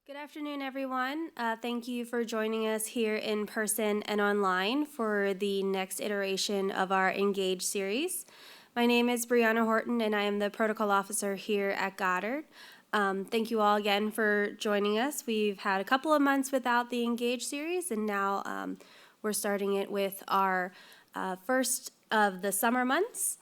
Good afternoon, everyone. Thank you for joining us here in person and online for the next iteration of our Engage series. My name is Brianna Horton, and I am the Protocol Officer here at Goddard. Thank you all again for joining us. We've had a couple of months without the Engage series, and now we're starting it with our first of the summer months.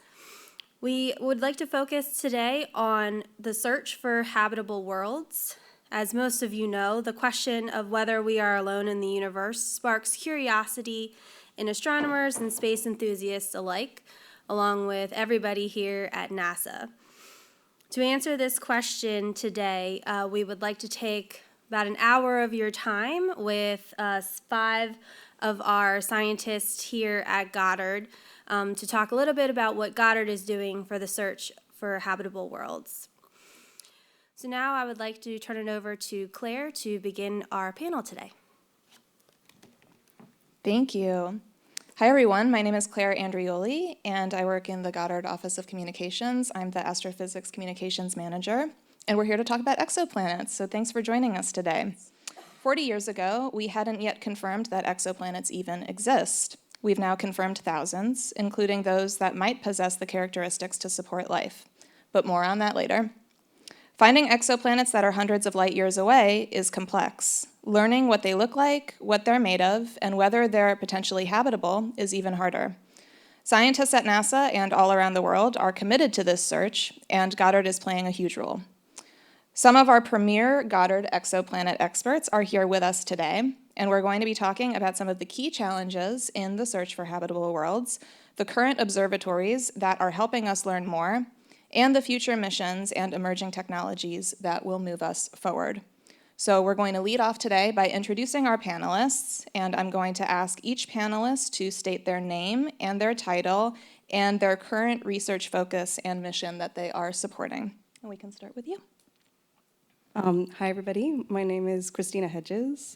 We would like to focus today on the search for habitable worlds. As most of you know, the question of whether we are alone in the universe sparks curiosity in astronomers and space enthusiasts alike, along with everybody here at NASA. To answer this question today, we would like to take about an hour of your time with 5 of our scientists here at Goddard to talk a little bit about what Goddard is doing for the search for habitable worlds. So now I would like to turn it over to Claire to begin our panel today. Thank you. Hi, everyone. My name is Claire Andreoli, and I work in the Goddard Office of Communications. I'm the Astrophysics Communications Manager, and we're here to talk about exoplanets, so thanks for joining us today. 40 years ago, we hadn't yet confirmed that exoplanets even exist. We've now confirmed thousands, including those that might possess the characteristics to support life, but more on that later. Finding exoplanets that are hundreds of light years away is complex. Learning what they look like, what they're made of, and whether they're potentially habitable is even harder. Scientists at NASA and all around the world are committed to this search, and Goddard is playing a huge role. Some of our premier Goddard exoplanet experts are here with us today, and we're going to be talking about some of the key challenges in the search for habitable worlds, the current observatories that are helping us learn more, and the future missions and emerging technologies that will move us forward. So we're going to lead off today by introducing our panelists, and I'm going to ask each panelist to state their name and their title and their current research focus and mission that they are supporting. And we can start with you. Hi, everybody. My name is Christina Hedges.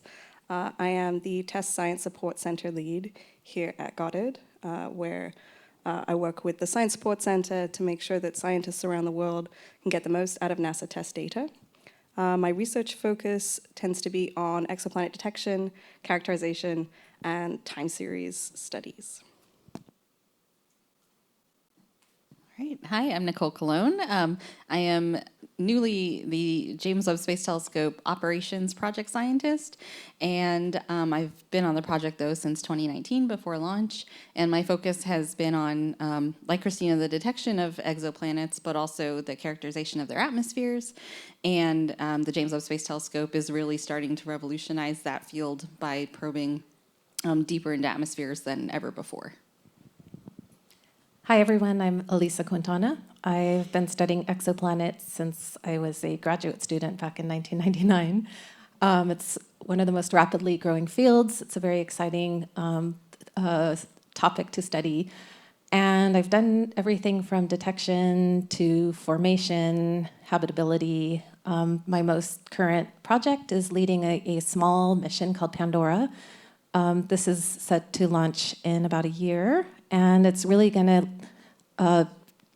I am the Test Science Support Center lead here at Goddard, where I work with the Science Support Center to make sure that scientists around the world can get the most out of NASA test data. My research focus tends to be on exoplanet detection, characterization, and time series studies. All right. Hi, I'm Nicole Colón. I am newly the James Webb Space Telescope operations project scientist, and I've been on the project, though, since 2019 before launch, and my focus has been on, like Christina, the detection of exoplanets, but also the characterization of their atmospheres, and the James Webb Space Telescope is really starting to revolutionize that field by probing deeper into atmospheres than ever before. Hi, everyone. I'm Elisa Quintana. I've been studying exoplanets since I was a graduate student back in 1999. It's one of the most rapidly growing fields. It's a very exciting topic to study. And I've done everything from detection to formation, habitability. My most current project is leading a small mission called Pandora. This is set to launch in about a year. And it's really going to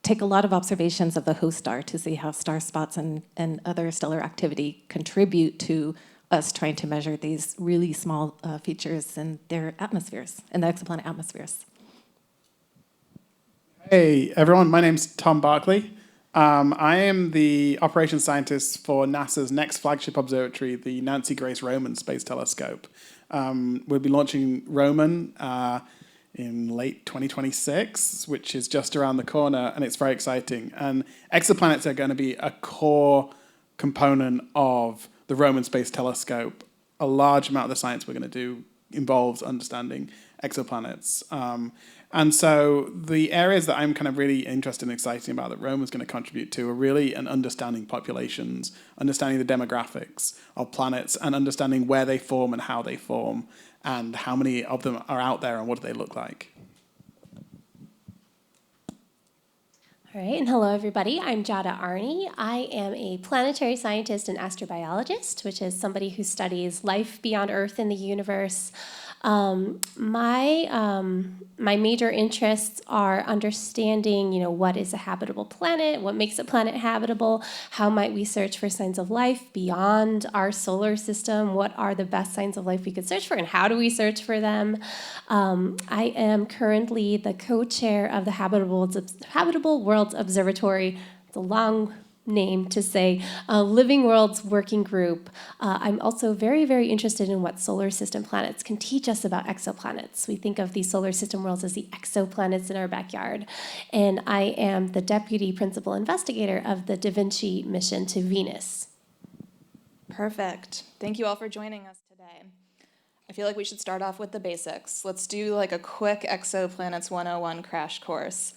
take a lot of observations of the host star to see how star spots and other stellar activity contribute to us trying to measure these really small features in their atmospheres, in the exoplanet atmospheres. Hey, everyone. My name's Tom Barclay. I am the operations scientist for NASA's next flagship observatory, the Nancy Grace Roman Space Telescope. We'll be launching Roman in late 2026, which is just around the corner, and it's very exciting. And exoplanets are going to be a core component of the Roman Space Telescope. A large amount of the science we're going to do involves understanding exoplanets. And so the areas that I'm kind of really interested and excited about that Roman's going to contribute to are really an understanding populations, understanding the demographics of planets, and understanding where they form and how they form, and how many of them are out there and what do they look like. All right, and hello everybody. I'm Jada Arney. I am a planetary scientist and astrobiologist, which is somebody who studies life beyond Earth in the universe, My major interests are understanding, what is a habitable planet, what makes a planet habitable, how might we search for signs of life beyond our solar system, what are the best signs of life we could search for, and how do we search for them. I am currently the co-chair of the Habitable Worlds Observatory. It's a long name to say, Living Worlds Working Group. I'm also very, very interested in what solar system planets can teach us about exoplanets. We think of these solar system worlds as the exoplanets in our backyard. And I am the deputy principal investigator of the Da Vinci mission to Venus. Perfect. Thank you all for joining us today. I feel like we should start off with the basics. Let's do like a quick Exoplanets 101 crash course.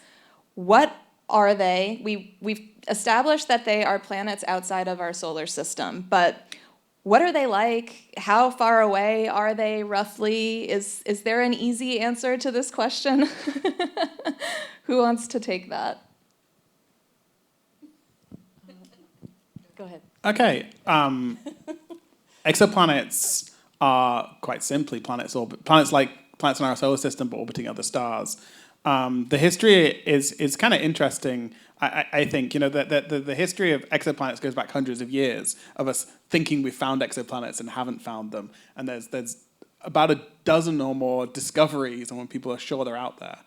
What are they? We've established that they are planets outside of our solar system, but what are they like? How far away are they roughly? Is there an easy answer to this question? Who wants to take that? Go ahead. Okay. Exoplanets are quite simply planets like planets in our solar system, but orbiting other stars. The history is kind of interesting. I think that the history of exoplanets goes back hundreds of years of us thinking we found exoplanets and haven't found them, and there's about a dozen or more discoveries, and when people are sure they're out there.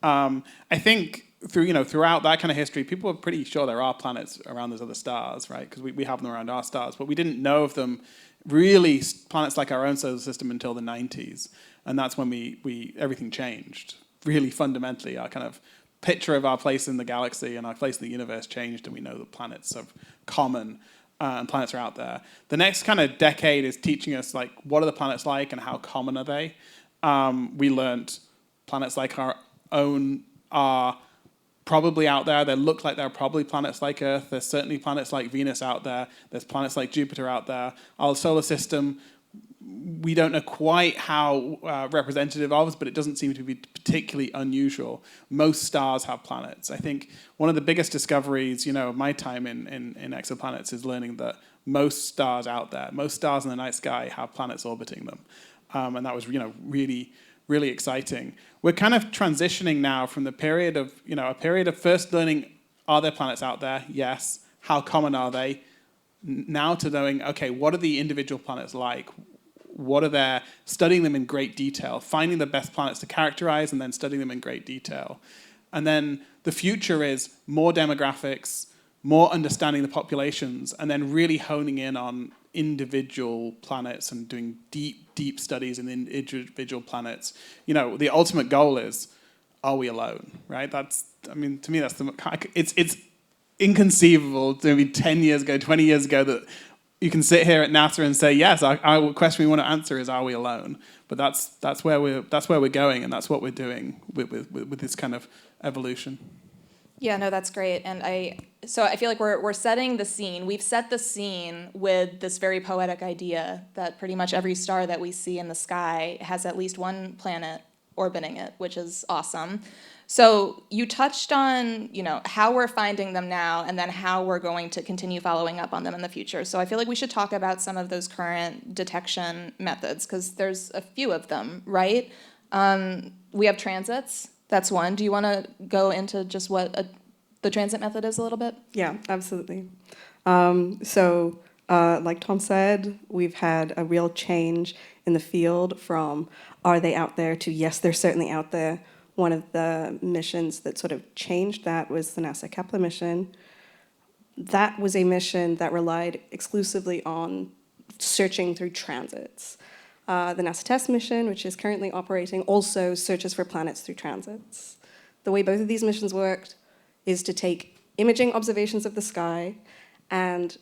I think throughout that kind of history, people are pretty sure there are planets around those other stars, right? Because we have them around our stars, but we didn't know of them really planets like our own solar system until the 90s, and that's when we everything changed. Really fundamentally, our kind of picture of our place in the galaxy and our place in the universe changed, and we know that planets are common and planets are out there. The next kind of decade is teaching us like what are the planets like and how common are they. We learned planets like our own are probably out there. They look like they're probably planets like Earth. There's certainly planets like Venus out there. There's planets like Jupiter out there. Our solar system, we don't know quite how representative of us, but it doesn't seem to be particularly unusual. Most stars have planets. I think one of the biggest discoveries, of my time in exoplanets is learning that most stars out there, most stars in the night sky have planets orbiting them. And that was, really, really exciting. We're kind of transitioning now from the period of, a period of first learning, are there planets out there? Yes. How common are they? Now to knowing, okay, what are the individual planets like? What are there? Studying them in great detail, finding the best planets to characterize, and then studying them in great detail. And then the future is more demographics, more understanding the populations, and then really honing in on individual planets and doing deep, deep studies in individual planets. The ultimate goal is, are we alone? Right? To me, that's it's inconceivable. Maybe 10 years ago, 20 years ago, that you can sit here at NASA and say, yes, our question we want to answer is, are we alone? But that's where we're going, and that's what we're doing with this kind of evolution. Yeah, no, that's great. And so I feel like we're setting the scene. We've set the scene with this very poetic idea that pretty much every star that we see in the sky has at least one planet orbiting it, which is awesome. So you touched on, how we're finding them now and then how we're going to continue following up on them in the future. So I feel like we should talk about some of those current detection methods because there's a few of them, right? We have transits. That's one. Do you want to go into just what the transit method is a little bit? Yeah, absolutely. Like Tom said, we've had a real change in the field from are they out there to yes, they're certainly out there. One of the missions that sort of changed that was the NASA Kepler mission. That was a mission that relied exclusively on searching through transits. The NASA TESS mission, which is currently operating, also searches for planets through transits. The way both of these missions worked is to take imaging observations of the sky and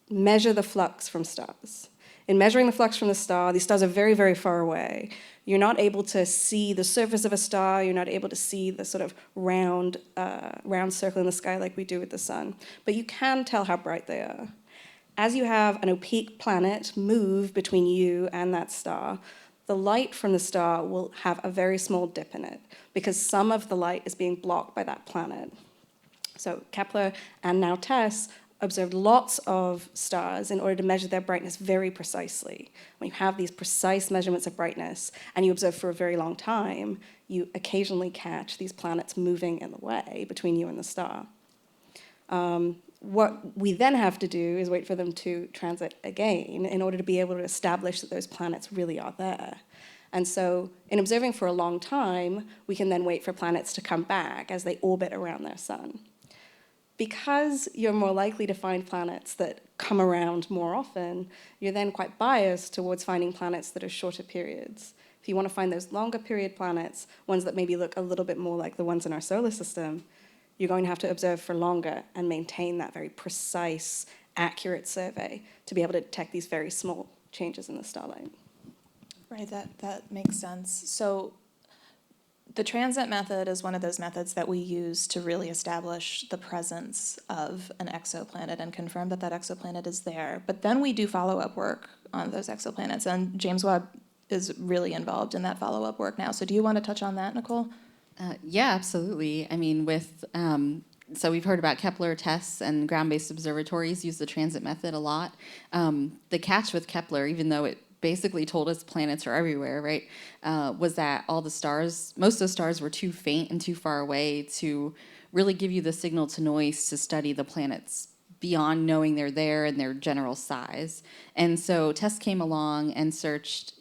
measure the flux from stars. In measuring the flux from the star, these stars are very, very far away. You're not able to see the surface of a star. You're not able to see the sort of round circle in the sky like we do with the sun. But you can tell how bright they are. As you have an opaque planet move between you and that star, the light from the star will have a very small dip in it because some of the light is being blocked by that planet. So Kepler and now TESS observed lots of stars in order to measure their brightness very precisely. When you have these precise measurements of brightness and you observe for a very long time, you occasionally catch these planets moving in the way between you and the star. What we then have to do is wait for them to transit again in order to be able to establish that those planets really are there. And so in observing for a long time, we can then wait for planets to come back as they orbit around their sun. Because you're more likely to find planets that come around more often, you're then quite biased towards finding planets that are shorter periods. If you want to find those longer period planets, ones that maybe look a little bit more like the ones in our solar system, you're going to have to observe for longer and maintain that very precise, accurate survey to be able to detect these very small changes in the starlight. Right, that makes sense. So the transit method is one of those methods that we use to really establish the presence of an exoplanet and confirm that that exoplanet is there. But then we do follow-up work on those exoplanets, and James Webb is really involved in that follow-up work now. So do you want to touch on that, Knicole? Yeah, absolutely. I mean, so we've heard about Kepler tests, and ground-based observatories use the transit method a lot. The catch with Kepler, even though it basically told us planets are everywhere, right, was that most of the stars were too faint and too far away to really give you the signal to noise to study the planets beyond knowing they're there and their general size. And so TESS came along and searched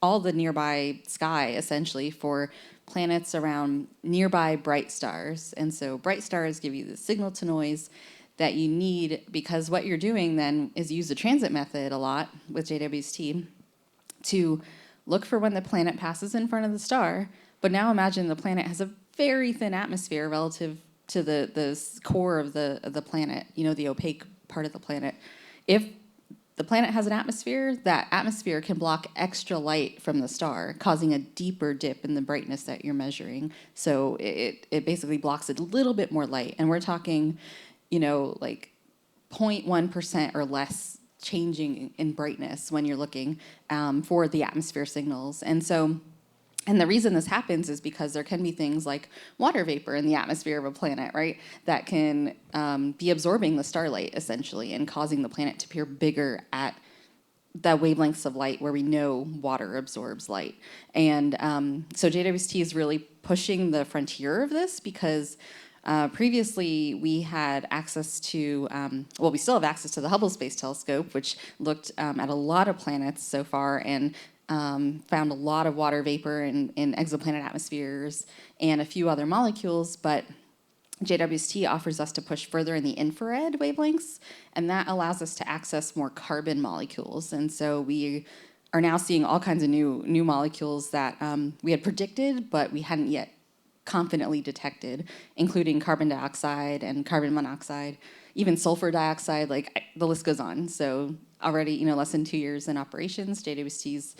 all the nearby sky, essentially, for planets around nearby bright stars. And so bright stars give you the signal to noise that you need, because what you're doing then is use the transit method a lot with JWST to look for when the planet passes in front of the star. But now imagine the planet has a very thin atmosphere relative to the core of the planet, the opaque part of the planet. If the planet has an atmosphere, that atmosphere can block extra light from the star, causing a deeper dip in the brightness that you're measuring. So it basically blocks a little bit more light. And we're talking, like 0.1% or less changing in brightness when you're looking for the atmosphere signals. And the reason this happens is because there can be things like water vapor in the atmosphere of a planet, right, that can be absorbing the starlight, essentially, and causing the planet to appear bigger at the wavelengths of light where we know water absorbs light. And so JWST is really pushing the frontier of this, because previously we had access to, we still have access to the Hubble Space Telescope, which looked at a lot of planets so far and found a lot of water vapor in exoplanet atmospheres and a few other molecules, but JWST offers us to push further in the infrared wavelengths, and that allows us to access more carbon molecules. And so we are now seeing all kinds of new molecules that we had predicted, but we hadn't yet confidently detected, including carbon dioxide and carbon monoxide, even sulfur dioxide, the list goes on. So already, less than 2 years in operations, JWST's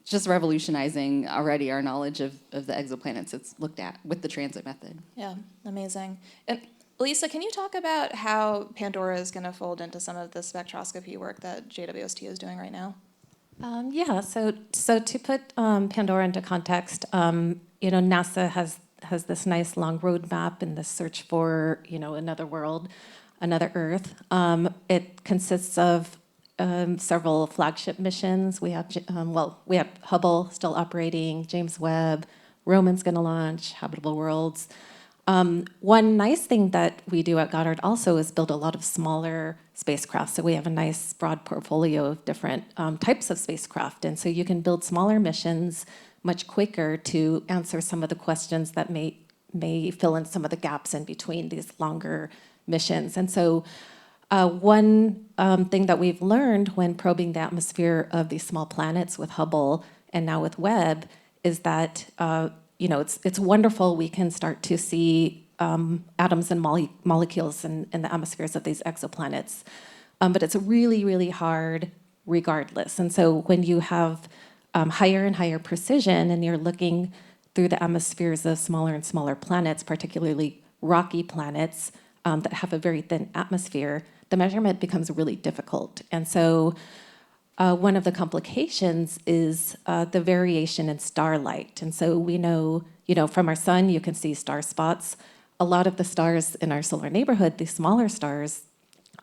just revolutionizing already our knowledge of the exoplanets it's looked at with the transit method. Yeah, amazing. And Lisa, can you talk about how Pandora is going to fold into some of the spectroscopy work that JWST is doing right now? Yeah, so to put Pandora into context, NASA has this nice long roadmap in the search for, another world, another Earth. It consists of several flagship missions. We have Hubble still operating, James Webb, Roman's going to launch, Habitable Worlds. One nice thing that we do at Goddard also is build a lot of smaller spacecraft. So we have a nice broad portfolio of different types of spacecraft. And so you can build smaller missions much quicker to answer some of the questions that may fill in some of the gaps in between these longer missions. And so one thing that we've learned when probing the atmosphere of these small planets with Hubble and now with Webb is that it's wonderful we can start to see atoms and molecules in the atmospheres of these exoplanets, but it's really, really hard regardless. And so when you have higher and higher precision and you're looking through the atmospheres of smaller and smaller planets, particularly rocky planets that have a very thin atmosphere, the measurement becomes really difficult. And so one of the complications is the variation in starlight. And so we know, from our sun, you can see star spots. A lot of the stars in our solar neighborhood, these smaller stars,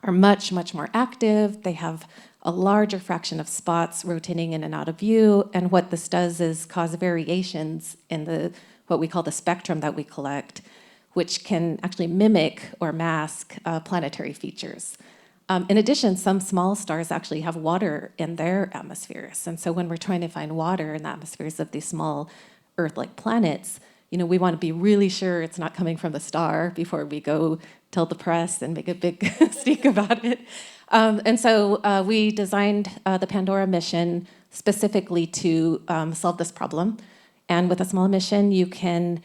are much, much more active. They have a larger fraction of spots rotating in and out of view. And what this does is cause variations in what we call the spectrum that we collect, which can actually mimic or mask planetary features. In addition, some small stars actually have water in their atmospheres. And so when we're trying to find water in the atmospheres of these small Earth-like planets, we want to be really sure it's not coming from the star before we go tell the press and make a big stink about it. And so we designed the Pandora mission specifically to solve this problem. And with a small mission, you can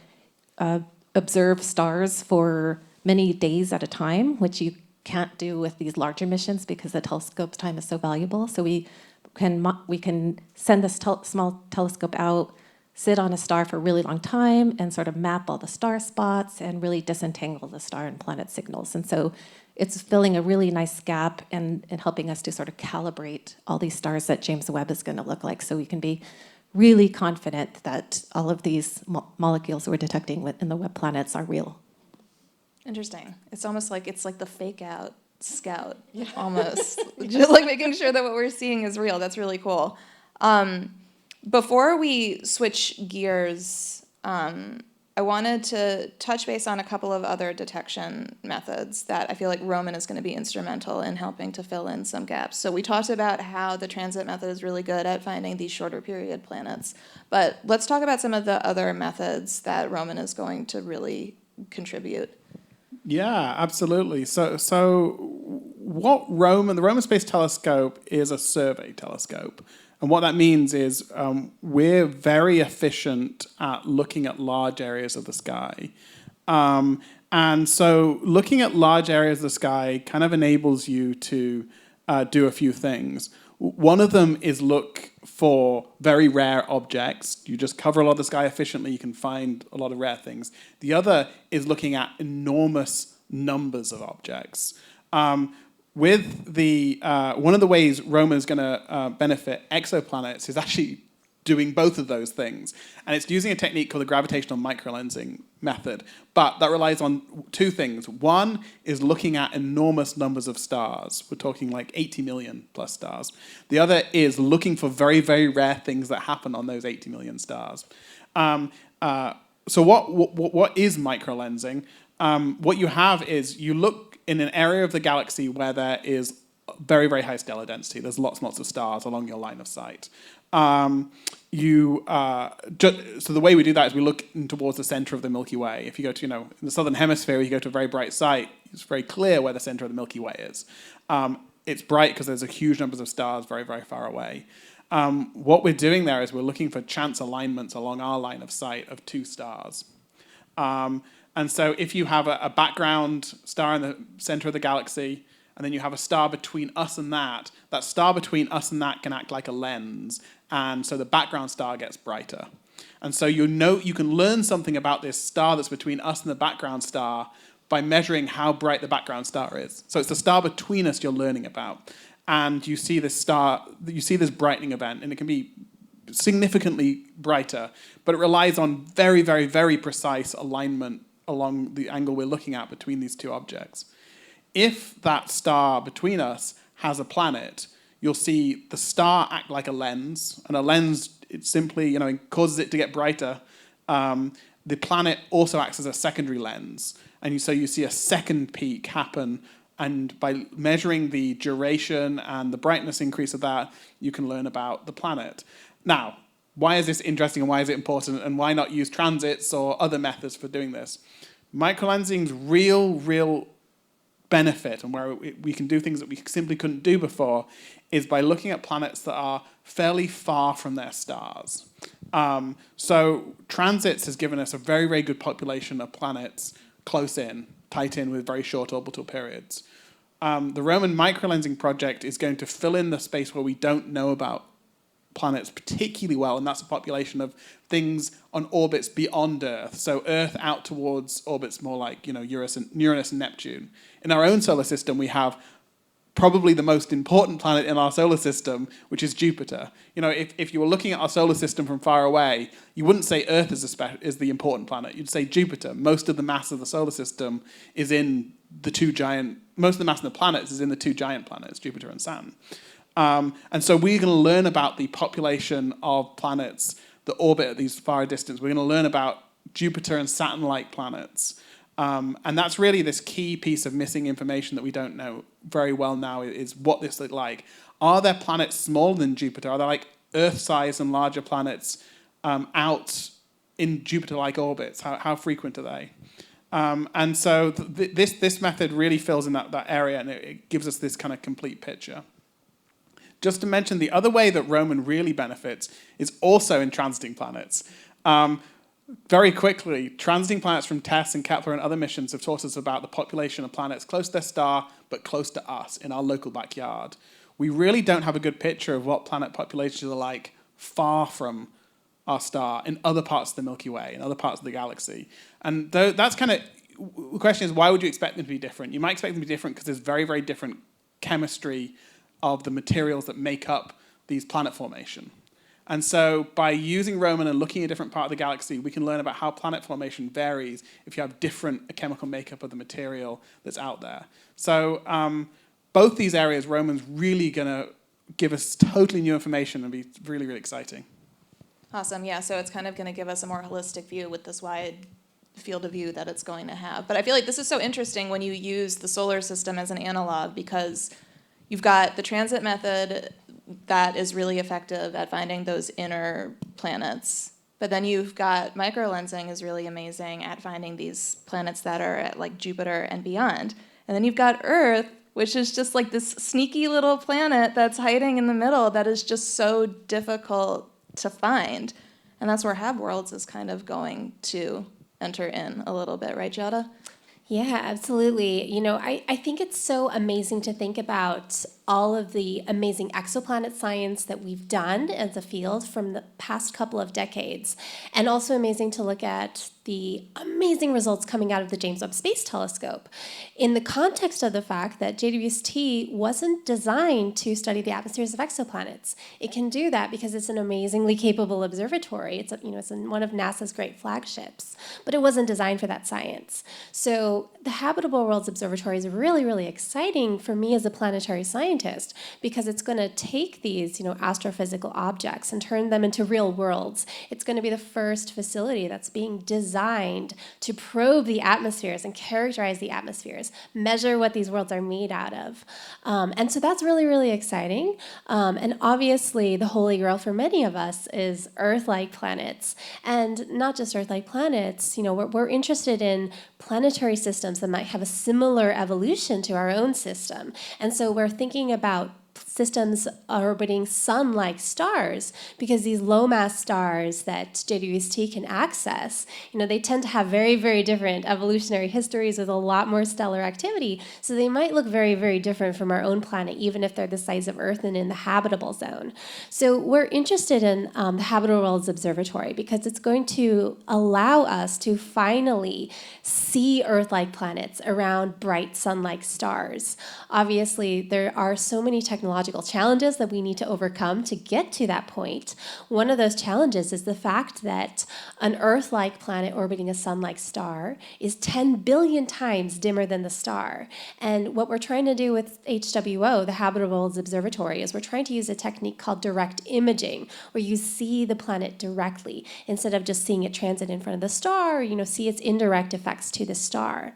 observe stars for many days at a time, which you can't do with these larger missions because the telescope's time is so valuable. So we can send this small telescope out, sit on a star for a really long time, and sort of map all the star spots and really disentangle the star and planet signals. And so it's filling a really nice gap and helping us to sort of calibrate all these stars that James Webb is going to look like, so we can be really confident that all of these molecules we're detecting in the Webb planets are real. Interesting. It's almost like it's like the fake out scout, almost. Just like making sure that what we're seeing is real. That's really cool. Before we switch gears, I wanted to touch base on a couple of other detection methods that I feel like Roman is going to be instrumental in helping to fill in some gaps. So we talked about how the transit method is really good at finding these shorter period planets, but let's talk about some of the other methods that Roman is going to really contribute. Yeah, absolutely. So the Roman Space Telescope is a survey telescope. And what that means is we're very efficient at looking at large areas of the sky. And so looking at large areas of the sky kind of enables you to do a few things. One of them is look for very rare objects. You just cover a lot of the sky efficiently, you can find a lot of rare things. The other is looking at enormous numbers of objects. With the one of the ways Roman is going to benefit exoplanets is actually doing both of those things. And it's using a technique called the gravitational microlensing method. But that relies on two things. One is looking at enormous numbers of stars. We're talking like 80 million plus stars. The other is looking for very, very rare things that happen on those 80 million stars. So what is microlensing? What you have is you look in an area of the galaxy where there is very, very high stellar density. There's lots and lots of stars along your line of sight. So the way we do that is we look towards the center of the Milky Way. If you go to, in the southern hemisphere, you go to a very bright site, it's very clear where the center of the Milky Way is. It's bright because there's a huge numbers of stars very, very far away. What we're doing there is we're looking for chance alignments along our line of sight of two stars. And so if you have a background star in the center of the galaxy, and then you have a star between us and that star between us and that can act like a lens, and so the background star gets brighter. And so you can learn something about this star that's between us and the background star by measuring how bright the background star is. So it's the star between us you're learning about. And you see this brightening event, and it can be significantly brighter, but it relies on very, very, very precise alignment along the angle we're looking at between these two objects. If that star between us has a planet, you'll see the star act like a lens, and a lens, it simply, causes it to get brighter. The planet also acts as a secondary lens, and so you see a second peak happen, and by measuring the duration and the brightness increase of that, you can learn about the planet. Now, why is this interesting and why is it important, and why not use transits or other methods for doing this? Microlensing's real benefit, and where we can do things that we simply couldn't do before, is by looking at planets that are fairly far from their stars. So transits has given us a very, very good population of planets close in, tight in, with very short orbital periods. The Roman microlensing project is going to fill in the space where we don't know about planets particularly well, and that's a population of things on orbits beyond Earth. So Earth out towards orbits more like Uranus and Neptune. In our own solar system, we have probably the most important planet in our solar system, which is Jupiter. You know, if you were looking at our solar system from far away, you wouldn't say Earth is the important planet. You'd say Jupiter. Most of the mass of the solar system is in most of the mass of the planets is in the two giant planets, Jupiter and Saturn. And so we're going to learn about the population of planets that orbit at these far distance. We're going to learn about Jupiter and Saturn-like planets. And that's really this key piece of missing information that we don't know very well now, is what this looks like. Are there planets smaller than Jupiter? Are there like Earth-sized and larger planets out in Jupiter-like orbits? How frequent are they? And so this method really fills in that area, and it gives us this kind of complete picture. Just to mention, the other way that Roman really benefits is also in transiting planets. Very quickly, transiting planets from TESS and Kepler and other missions have taught us about the population of planets close to their star, but close to us in our local backyard. We really don't have a good picture of what planet populations are like far from our star in other parts of the Milky Way, in other parts of the galaxy. And that's kind of, the question is, why would you expect them to be different? You might expect them to be different because there's very, very different chemistry of the materials that make up these planet formation. And so by using Roman and looking at a different part of the galaxy, we can learn about how planet formation varies if you have different chemical makeup of the material that's out there. So both these areas, Roman's really going to give us totally new information and be really, really exciting. Awesome, yeah, so it's kind of going to give us a more holistic view with this wide field of view that it's going to have. But I feel like this is so interesting when you use the solar system as an analog, because you've got the transit method that is really effective at finding those inner planets. But then you've got microlensing is really amazing at finding these planets that are at like Jupiter and beyond. And then you've got Earth, which is just like this sneaky little planet that's hiding in the middle that is just so difficult to find. And that's where Hab Worlds is kind of going to enter in a little bit, right, Giada? Yeah, absolutely. You know, I think it's so amazing to think about all of the amazing exoplanet science that we've done as a field from the past couple of decades, and also amazing to look at the amazing results coming out of the James Webb Space Telescope in the context of the fact that JWST wasn't designed to study the atmospheres of exoplanets. It can do that because it's an amazingly capable observatory. It's one of NASA's great flagships, but it wasn't designed for that science. So the Habitable Worlds Observatory is really, really exciting for me as a planetary scientist, because it's going to take these, astrophysical objects and turn them into real worlds. It's going to be the first facility that's being designed to probe the atmospheres and characterize the atmospheres, measure what these worlds are made out of. And so that's really, really exciting. And obviously, the holy grail for many of us is Earth-like planets. And not just Earth-like planets, we're interested in planetary systems that might have a similar evolution to our own system. And so we're thinking about systems orbiting sun-like stars, because these low-mass stars that JWST can access, they tend to have very, very different evolutionary histories with a lot more stellar activity, so they might look very, very different from our own planet, even if they're the size of Earth and in the habitable zone. So we're interested in the Habitable Worlds Observatory because it's going to allow us to finally see Earth-like planets around bright sun-like stars. Obviously, there are so many technological challenges that we need to overcome to get to that point. One of those challenges is the fact that an Earth-like planet orbiting a sun-like star is 10 billion times dimmer than the star. And what we're trying to do with HWO, the Habitable Worlds Observatory, is we're trying to use a technique called direct imaging, where you see the planet directly instead of just seeing it transit in front of the star, or, see its indirect effects to the star.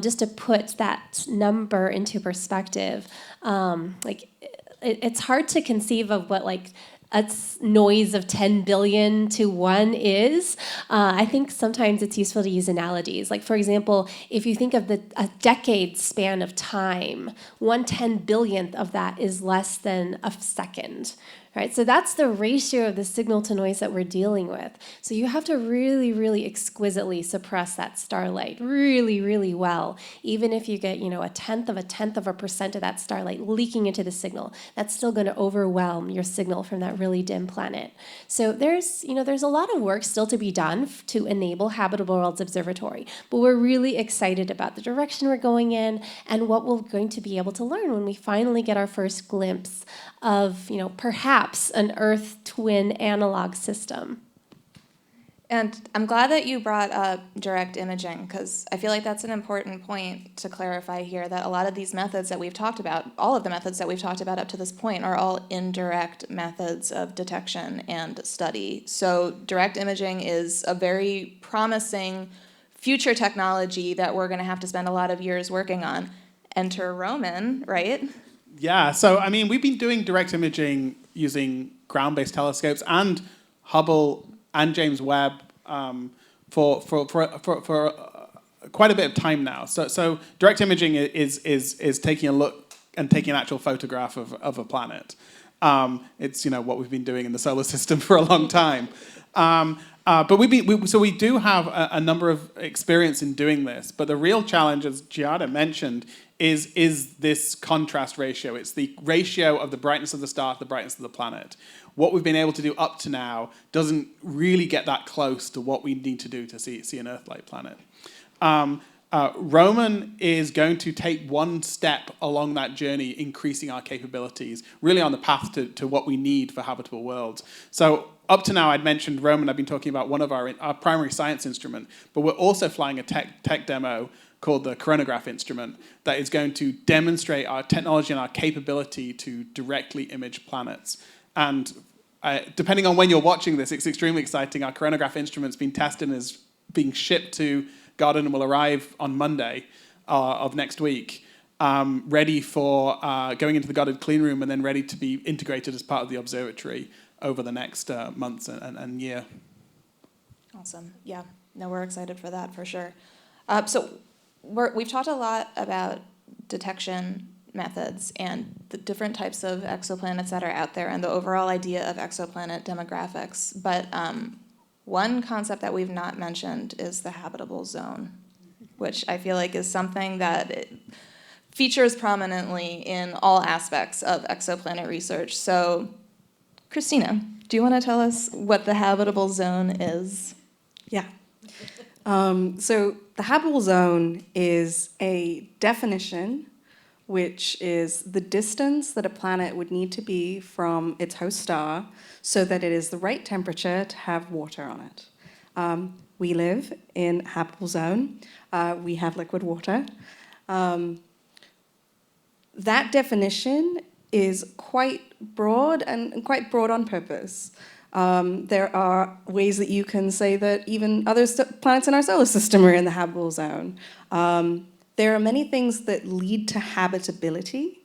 Just to put that number into perspective, it's hard to conceive of what a noise of 10 billion to 1 is. I think sometimes it's useful to use analogies. Like, for example, if you think of a decade span of time, 1/10 billionth of that is less than a second, Right, so that's the ratio of the signal to noise that we're dealing with. So you have to really, really exquisitely suppress that starlight really, really well. Even if you get, a tenth of a percent of that starlight leaking into the signal, that's still going to overwhelm your signal from that really dim planet. So there's a lot of work still to be done to enable Habitable Worlds Observatory, but we're really excited about the direction we're going in and what we're going to be able to learn when we finally get our first glimpse of, perhaps an Earth twin analog system. And I'm glad that you brought up direct imaging, because I feel like that's an important point to clarify here, that a lot of these methods that we've talked about, all of the methods that we've talked about up to this point, are all indirect methods of detection and study. So direct imaging is a very promising future technology that we're going to have to spend a lot of years working on. Enter Roman, right? Yeah, so we've been doing direct imaging using ground-based telescopes and Hubble and James Webb for quite a bit of time now. So direct imaging is taking a look and taking an actual photograph of a planet. It's what we've been doing in the solar system for a long time. But we do have a number of experience in doing this. But the real challenge, as Giada mentioned, is this contrast ratio. It's the ratio of the brightness of the star to the brightness of the planet. What we've been able to do up to now doesn't really get that close to what we need to do to see an Earth-like planet. Roman is going to take one step along that journey, increasing our capabilities, really on the path to what we need for habitable worlds. So up to now, I'd mentioned Roman. I've been talking about one of our primary science instrument, but we're also flying a tech demo called the coronagraph instrument that is going to demonstrate our technology and our capability to directly image planets. And depending on when you're watching this, it's extremely exciting. Our coronagraph instrument's been tested and is being shipped to Goddard and will arrive on Monday of next week, ready for going into the Goddard clean room and then ready to be integrated as part of the observatory over the next months and year. Awesome. Yeah. No, we're excited for that for sure. So we've talked a lot about detection methods and the different types of exoplanets that are out there and the overall idea of exoplanet demographics. But one concept that we've not mentioned is the habitable zone, which I feel like is something that features prominently in all aspects of exoplanet research. So, Christina, do you want to tell us what the habitable zone is? Yeah. So the habitable zone is a definition which is the distance that a planet would need to be from its host star so that it is the right temperature to have water on it. We live in a habitable zone. We have liquid water. That definition is quite broad and quite broad on purpose. There are ways that you can say that even other planets in our solar system are in the habitable zone. There are many things that lead to habitability.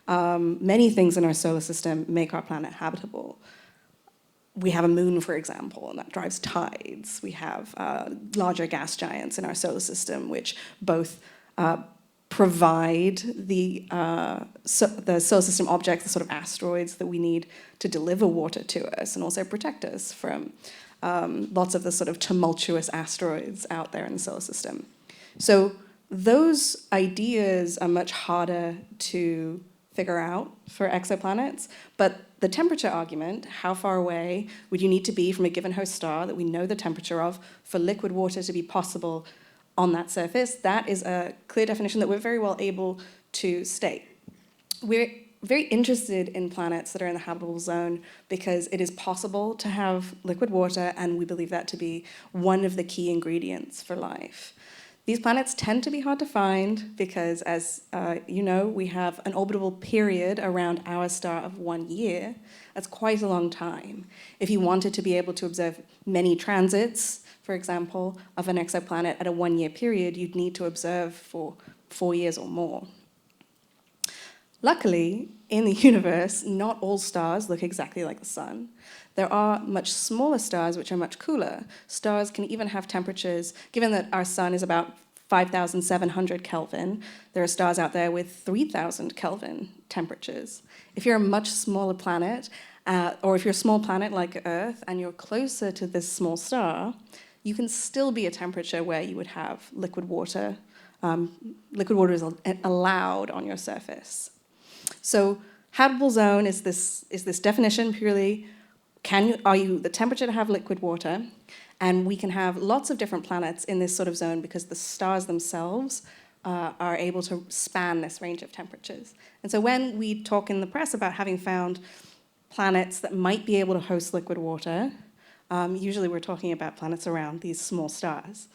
Many things in our solar system make our planet habitable. We have a moon, for example, and that drives tides. We have larger gas giants in our solar system, which both provide the solar system objects, the sort of asteroids that we need to deliver water to us, and also protect us from lots of the sort of tumultuous asteroids out there in the solar system. So those ideas are much harder to figure out for exoplanets, but the temperature argument, how far away would you need to be from a given host star that we know the temperature of for liquid water to be possible on that surface, that is a clear definition that we're very well able to state. We're very interested in planets that are in the habitable zone because it is possible to have liquid water, and we believe that to be one of the key ingredients for life. These planets tend to be hard to find because, as you know, we have an orbitable period around our star of 1 year. That's quite a long time. If you wanted to be able to observe many transits, for example, of an exoplanet at a 1 year period, you'd need to observe for 4 years or more. Luckily, in the universe, not all stars look exactly like the sun. There are much smaller stars which are much cooler. Stars can even have temperatures, given that our sun is about 5,700 Kelvin. There are stars out there with 3,000 Kelvin temperatures. If you're a much smaller planet, or if you're a small planet like Earth and you're closer to this small star, you can still be a temperature where you would have liquid water. Liquid water is allowed on your surface. So habitable zone is this definition purely, are you the temperature to have liquid water? And we can have lots of different planets in this sort of zone because the stars themselves are able to span this range of temperatures. And so when we talk in the press about having found planets that might be able to host liquid water, usually we're talking about planets around these small stars.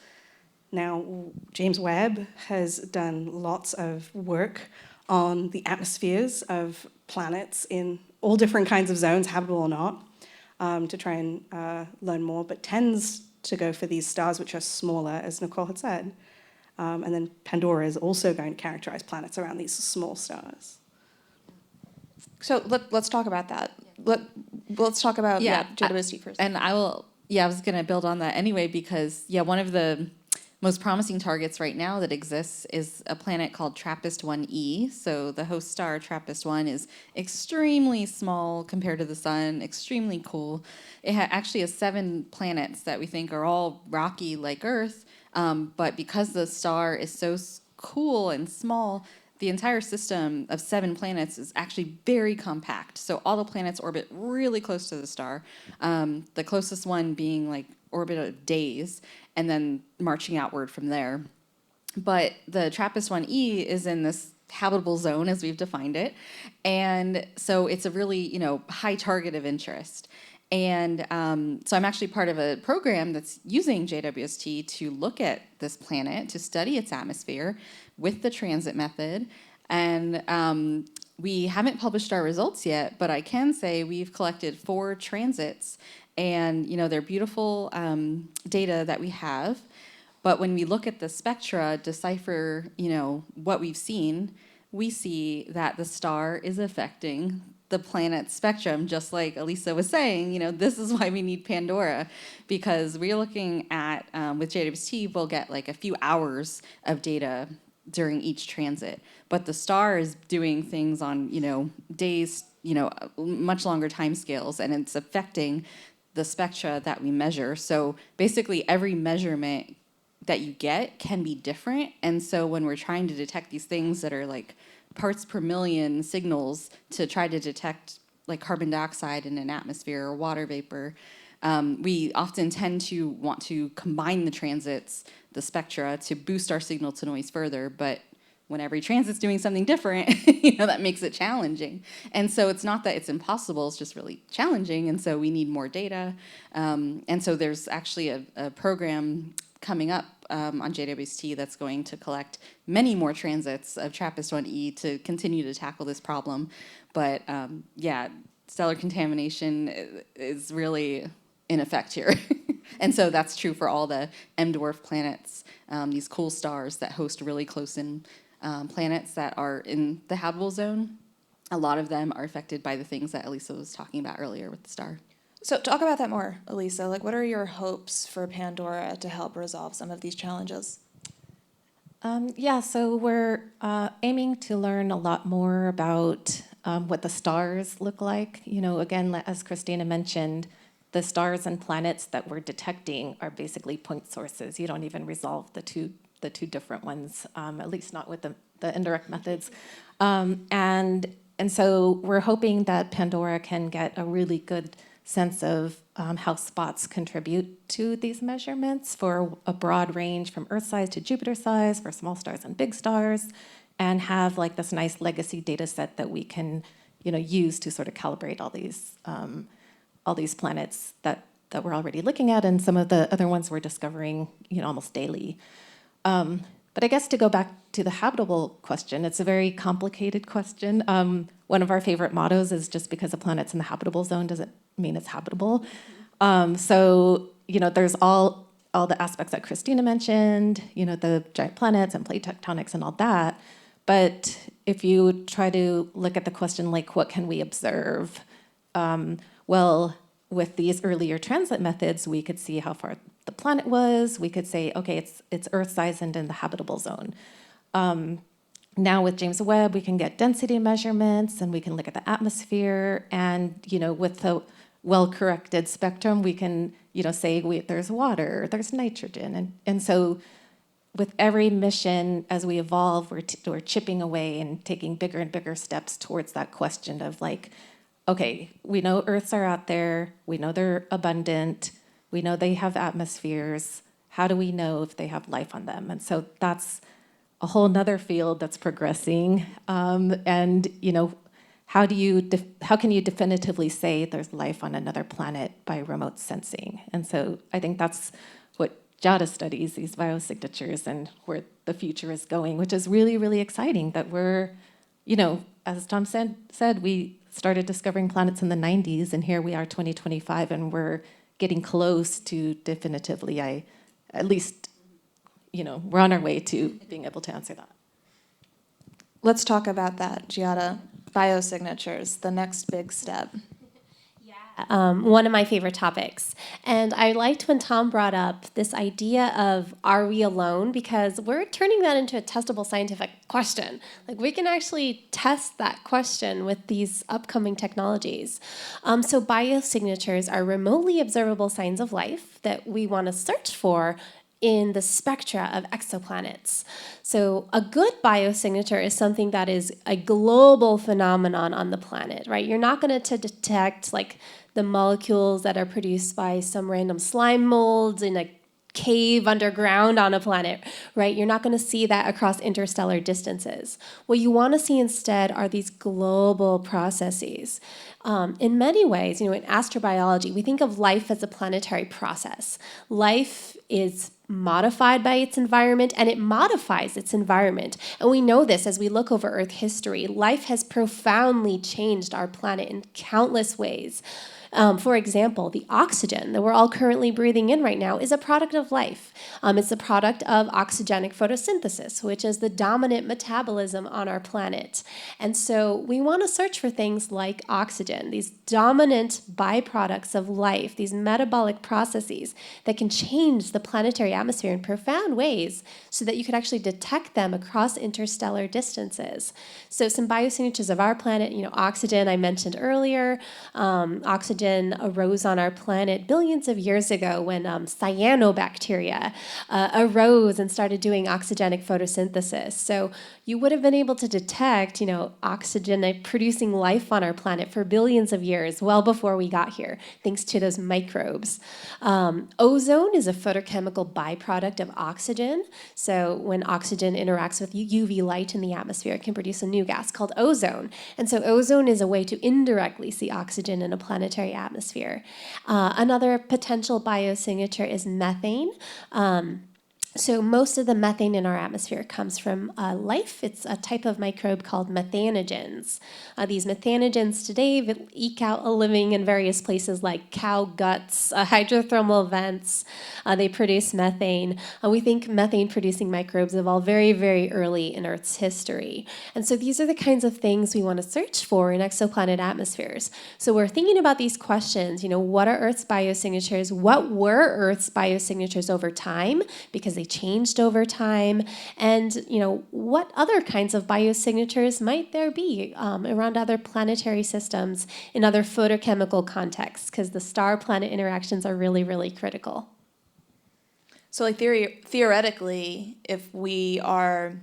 Now, James Webb has done lots of work on the atmospheres of planets in all different kinds of zones, habitable or not, to try and learn more, but tends to go for these stars which are smaller, as Knicole had said. And then Pandora is also going to characterize planets around these small stars. So let's talk about that. Let's talk about JWST first. And I was going to build on that anyway because, one of the most promising targets right now that exists is a planet called TRAPPIST-1e. So the host star, TRAPPIST-1, is extremely small compared to the sun, extremely cool. It actually has 7 planets that we think are all rocky like Earth, but because the star is so cool and small, the entire system of 7 planets is actually very compact. So all the planets orbit really close to the star, the closest one being like orbit of days, and then marching outward from there. But the TRAPPIST-1e is in this habitable zone, as we've defined it, and so it's a really high target of interest. And so I'm actually part of a program that's using JWST to look at this planet, to study its atmosphere with the transit method. And we haven't published our results yet, but I can say we've collected 4 transits, and they're beautiful data that we have. But when we look at the spectra, decipher what we've seen, we see that the star is affecting the planet's spectrum, just like Elisa was saying. This is why we need Pandora, because we're looking at, with JWST, we'll get like a few hours of data during each transit. But the star is doing things on, days, much longer time scales, and it's affecting the spectra that we measure. So basically every measurement that you get can be different. And so when we're trying to detect these things that are like parts per million signals to try to detect like carbon dioxide in an atmosphere or water vapor, we often tend to want to combine the transits, the spectra, to boost our signal to noise further. But when every transit's doing something different, that makes it challenging. And so it's not that it's impossible, it's just really challenging. And so we need more data. And so there's actually a program coming up on JWST that's going to collect many more transits of TRAPPIST-1e to continue to tackle this problem. But stellar contamination is really in effect here. And so that's true for all the M-dwarf planets, these cool stars that host really close-in planets that are in the habitable zone. A lot of them are affected by the things that Elisa was talking about earlier with the star. So talk about that more, Elisa. Like, what are your hopes for Pandora to help resolve some of these challenges? So we're aiming to learn a lot more about what the stars look like. Again, as Christina mentioned, the stars and planets that we're detecting are basically point sources. You don't even resolve the two different ones, at least not with the indirect methods. And so we're hoping that Pandora can get a really good sense of how spots contribute to these measurements for a broad range from Earth size to Jupiter size, for small stars and big stars, and have like this nice legacy data set that we can use to sort of calibrate all these planets that we're already looking at, and some of the other ones we're discovering almost daily. But I guess to go back to the habitable question, it's a very complicated question. One of our favorite mottos is just because a planet's in the habitable zone doesn't mean it's habitable. So there's all the aspects that Christina mentioned, the giant planets and plate tectonics and all that. But if you try to look at the question like, what can we observe? Well, with these earlier transit methods, we could see how far the planet was. We could say, okay, it's Earth-size and in the habitable zone. Now with James Webb, we can get density measurements, and we can look at the atmosphere, and with the well-corrected spectrum, we can say there's water, there's nitrogen, and so with every mission as we evolve, we're chipping away and taking bigger and bigger steps towards that question of like, okay, we know Earths are out there, we know they're abundant, we know they have atmospheres. How do we know if they have life on them? And so that's a whole nother field that's progressing. And how can you definitively say there's life on another planet by remote sensing? And so I think that's what JADA studies, these biosignatures, and where the future is going, which is really, really exciting that we're, as Tom said, we started discovering planets in the 90s, and here we are 2025, and we're getting close to definitively, at least, we're on our way to being able to answer that. Let's talk about that, Giada. Biosignatures, the next big step. One of my favorite topics. And I liked when Tom brought up this idea of, are we alone? Because we're turning that into a testable scientific question. Like, we can actually test that question with these upcoming technologies. So biosignatures are remotely observable signs of life that we want to search for in the spectra of exoplanets. So a good biosignature is something that is a global phenomenon on the planet, right? You're not going to detect like the molecules that are produced by some random slime molds in a cave underground on a planet, right? You're not going to see that across interstellar distances. What you want to see instead are these global processes. In many ways, in astrobiology, we think of life as a planetary process. Life is modified by its environment, and it modifies its environment. And we know this as we look over Earth history. Life has profoundly changed our planet in countless ways. For example, the oxygen that we're all currently breathing in right now is a product of life. It's a product of oxygenic photosynthesis, which is the dominant metabolism on our planet. And so we want to search for things like oxygen, these dominant byproducts of life, these metabolic processes that can change the planetary atmosphere in profound ways so that you could actually detect them across interstellar distances. So some biosignatures of our planet, oxygen I mentioned earlier. Oxygen arose on our planet billions of years ago when cyanobacteria arose and started doing oxygenic photosynthesis. So you would have been able to detect, oxygen producing life on our planet for billions of years, well before we got here, thanks to those microbes. Ozone is a photochemical byproduct of oxygen. So when oxygen interacts with UV light in the atmosphere, it can produce a new gas called ozone. And so ozone is a way to indirectly see oxygen in a planetary atmosphere. Another potential biosignature is methane. So most of the methane in our atmosphere comes from life. It's a type of microbe called methanogens. These methanogens today eke out a living in various places like cow guts, hydrothermal vents. They produce methane. We think methane-producing microbes evolved very, very early in Earth's history. And so these are the kinds of things we want to search for in exoplanet atmospheres. So we're thinking about these questions, what are Earth's biosignatures? What were Earth's biosignatures over time? Because they changed over time, and what other kinds of biosignatures might there be around other planetary systems in other photochemical contexts, because the star-planet interactions are really, really critical. So theoretically, if we are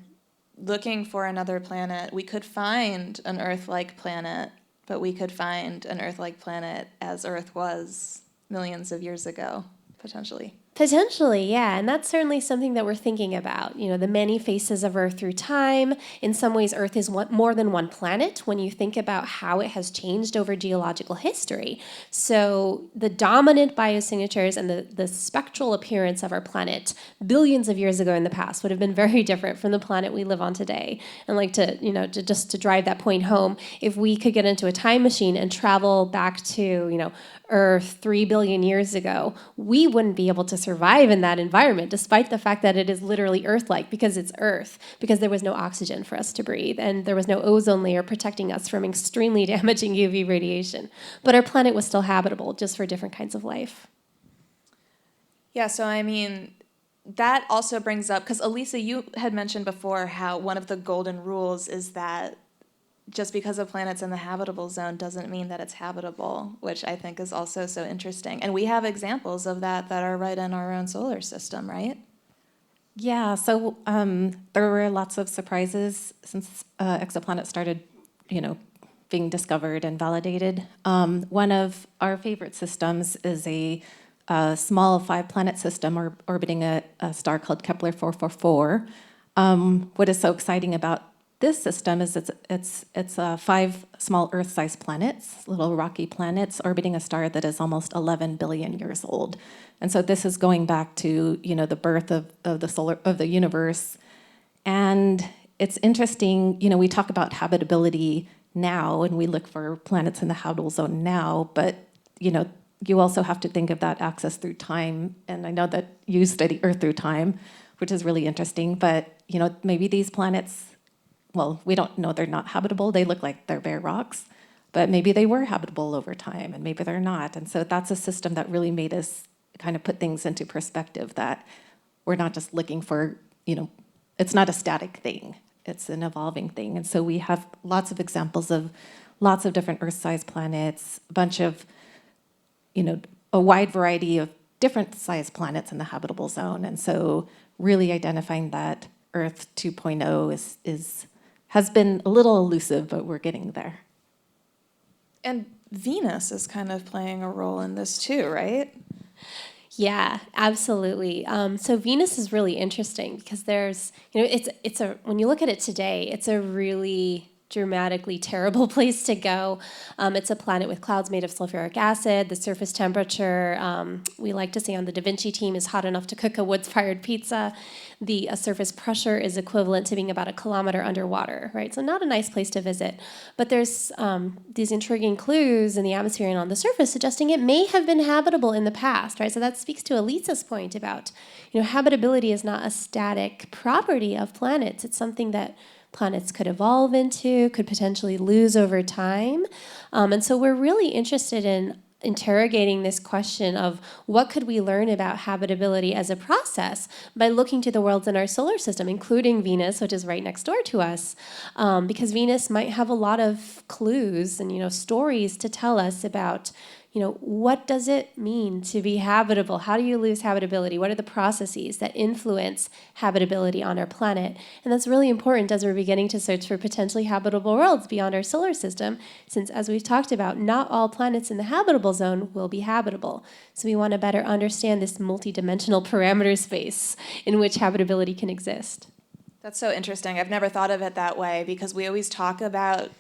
looking for another planet, we could find an Earth-like planet, but we could find an Earth-like planet as Earth was millions of years ago, potentially. Potentially, yeah, and that's certainly something that we're thinking about. The many faces of Earth through time. In some ways, Earth is more than one planet when you think about how it has changed over geological history. So the dominant biosignatures and the spectral appearance of our planet billions of years ago in the past would have been very different from the planet we live on today. And just to drive that point home, if we could get into a time machine and travel back to, Earth 3 billion years ago, we wouldn't be able to survive in that environment, despite the fact that it is literally Earth-like, because it's Earth, because there was no oxygen for us to breathe, and there was no ozone layer protecting us from extremely damaging UV radiation. But our planet was still habitable, just for different kinds of life. Yeah, so I mean, that also brings up, because Elisa, you had mentioned before how one of the golden rules is that just because a planet's in the habitable zone doesn't mean that it's habitable, which I think is also so interesting. And we have examples of that are right in our own solar system, right? Yeah, so there were lots of surprises since exoplanets started, being discovered and validated. One of our favorite systems is a small 5-planet system orbiting a star called Kepler 444. What is so exciting about this system is it's 5 small Earth-sized planets, little rocky planets, orbiting a star that is almost 11 billion years old. And so this is going back to the birth of the universe. And it's interesting, we talk about habitability now, and we look for planets in the habitable zone now, but you also have to think of that access through time. And I know that you study Earth through time, which is really interesting. But maybe these planets, well, we don't know they're not habitable. They look like they're bare rocks, but maybe they were habitable over time, and maybe they're not. And so that's a system that really made us kind of put things into perspective, that we're not just looking for, it's not a static thing. It's an evolving thing. And so we have lots of examples of lots of different Earth-sized planets, a bunch of, a wide variety of different sized planets in the habitable zone. And so really identifying that Earth 2.0 has been a little elusive, but we're getting there. And Venus is kind of playing a role in this too, right? Yeah, absolutely. So Venus is really interesting because there's, when you look at it today, it's a really dramatically terrible place to go. It's a planet with clouds made of sulfuric acid. The surface temperature, we like to say on the Da Vinci team, is hot enough to cook a wood-fired pizza. The surface pressure is equivalent to being about 1 kilometer underwater, right? So not a nice place to visit. But there's these intriguing clues in the atmosphere and on the surface suggesting it may have been habitable in the past, right? So that speaks to Elisa's point about, habitability is not a static property of planets. It's something that planets could evolve into, could potentially lose over time. And so we're really interested in interrogating this question of what could we learn about habitability as a process by looking to the worlds in our solar system, including Venus, which is right next door to us, because Venus might have a lot of clues and stories to tell us about what does it mean to be habitable? How do you lose habitability? What are the processes that influence habitability on our planet? And that's really important as we're beginning to search for potentially habitable worlds beyond our solar system, since as we've talked about, not all planets in the habitable zone will be habitable. So we want to better understand this multidimensional parameter space in which habitability can exist. That's so interesting. I've never thought of it that way, because we always talk about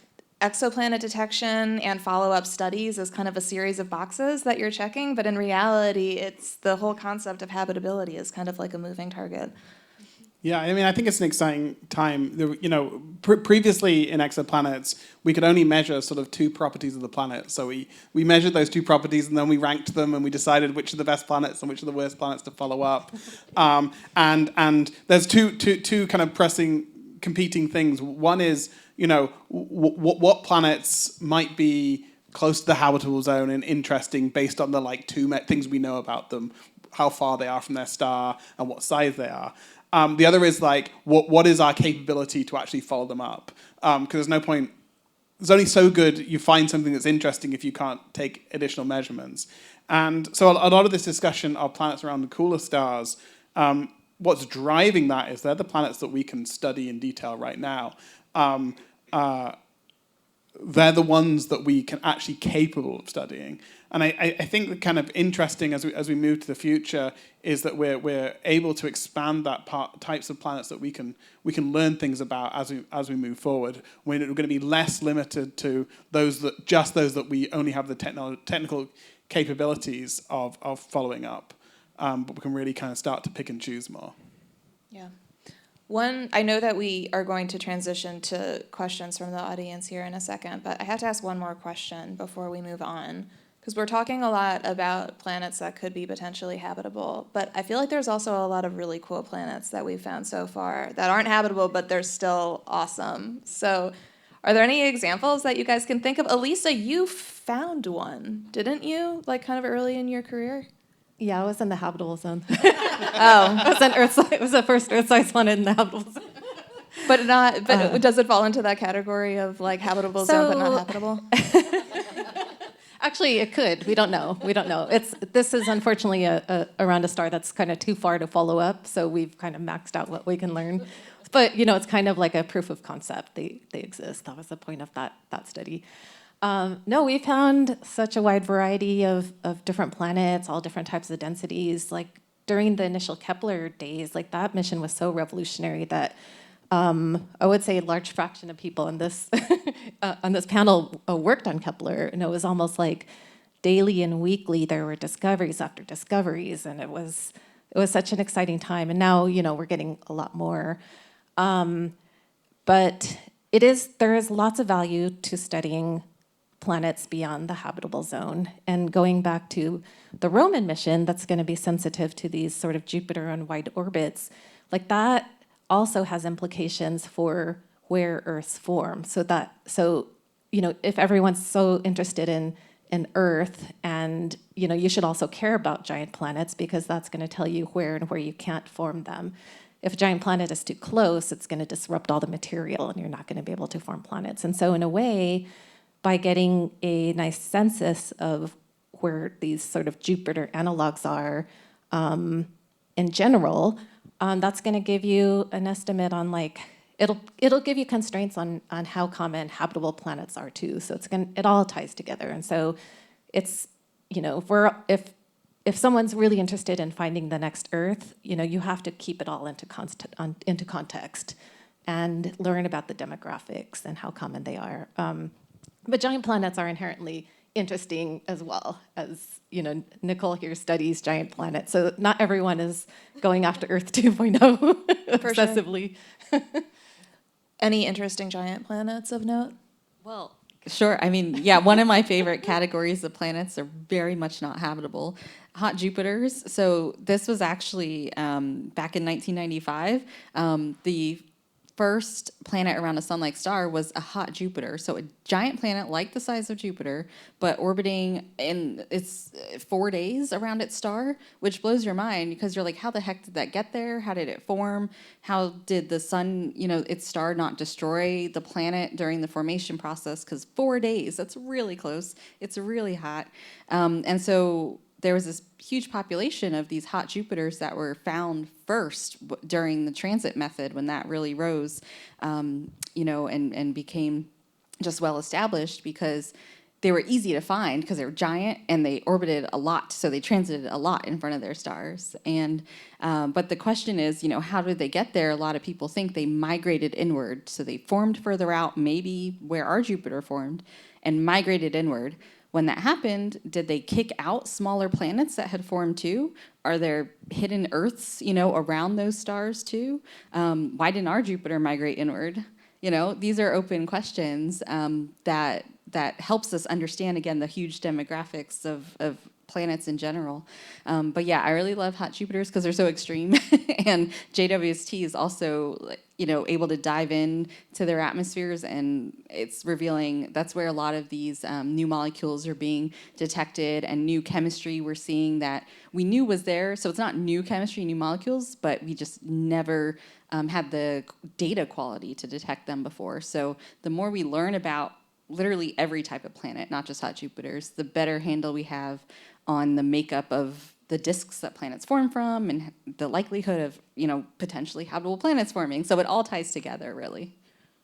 exoplanet detection and follow-up studies as kind of a series of boxes that you're checking, but in reality, it's the whole concept of habitability is kind of like a moving target. Yeah, I mean, I think it's an exciting time. Previously in exoplanets, we could only measure sort of 2 properties of the planet. So we measured those 2 properties, and then we ranked them, and we decided which are the best planets and which are the worst planets to follow up. And there's two kind of pressing competing things. One is, what planets might be close to the habitable zone and interesting based on the 2 things we know about them, how far they are from their star and what size they are. The other is what is our capability to actually follow them up? Because there's no point. It's only so good you find something that's interesting if you can't take additional measurements. And so a lot of this discussion of planets around the cooler stars, what's driving that is they're the planets that we can study in detail right now. They're the ones that we can actually capable of studying. And I think the kind of interesting as we move to the future is that we're able to expand that types of planets that we can learn things about as we move forward. We're going to be less limited to those that we only have the technical capabilities of following up, but we can really kind of start to pick and choose more. Yeah. I know that we are going to transition to questions from the audience here in a second, but I have to ask one more question before we move on, because we're talking a lot about planets that could be potentially habitable, but I feel like there's also a lot of really cool planets that we've found so far that aren't habitable, but they're still awesome. So are there any examples that you guys can think of? Elisa, you found one, didn't you? Kind of early in your career? Yeah, it was in the habitable zone. Oh, It was the first Earth-sized planet in the habitable zone. but not. But does it fall into that category of like habitable zone but not So- habitable? Actually, it could. We don't know. This is unfortunately around a star that's kind of too far to follow up, so we've kind of maxed out what we can learn. But it's kind of like a proof of concept. They exist. That was the point of that study. No, we found such a wide variety of different planets, all different types of densities. Like during the initial Kepler days, like that mission was so revolutionary that I would say a large fraction of people on this on this panel worked on Kepler, and it was almost like daily and weekly there were discoveries after discoveries, and it was such an exciting time. And now we're getting a lot more, but there is lots of value to studying planets beyond the habitable zone. And going back to the Roman mission, that's going to be sensitive to these sort of Jupiter and wide orbits, like that also has implications for where Earths form. So if everyone's so interested in Earth, and you should also care about giant planets, because that's going to tell you where and where you can't form them. If a giant planet is too close, it's going to disrupt all the material, and you're not going to be able to form planets. And so in a way, by getting a nice census of where these sort of Jupiter analogs are in general, that's going to give you an estimate on it'll give you constraints on how common habitable planets are too. So it all ties together. And so it's if someone's really interested in finding the next Earth, you have to keep it all into context and learn about the demographics and how common they are. But giant planets are inherently interesting as well, as Knicole here studies giant planets. So not everyone is going after Earth 2.0 obsessively. Any interesting giant planets of note? Well, sure. I mean, yeah, one of my favorite categories of planets are very much not habitable. Hot Jupiters. So this was actually back in 1995. The first planet around a sun-like star was a hot Jupiter. So a giant planet like the size of Jupiter, but orbiting in its 4 days around its star, which blows your mind, because you're like, how the heck did that get there? How did it form? How did the sun, its star, not destroy the planet during the formation process? Because 4 days, that's really close. It's really hot. And so there was this huge population of these hot Jupiters that were found first during the transit method, when that really rose, and became just well established, because they were easy to find because they were giant and they orbited a lot, so they transited a lot in front of their stars. And but the question is, how did they get there? A lot of people think they migrated inward, so they formed further out, maybe where our Jupiter formed, and migrated inward. When that happened, did they kick out smaller planets that had formed too? Are there hidden Earths, around those stars too? Why didn't our Jupiter migrate inward? These are open questions that helps us understand, again, the huge demographics of planets in general. But yeah, I really love hot Jupiters because they're so extreme. And JWST is also, able to dive in to their atmospheres, and it's revealing that's where a lot of these new molecules are being detected, and new chemistry we're seeing that we knew was there. So it's not new chemistry, new molecules, but we just never had the data quality to detect them before. So the more we learn about literally every type of planet, not just hot Jupiters, the better handle we have on the makeup of the disks that planets form from, and the likelihood of, potentially habitable planets forming. So it all ties together, really.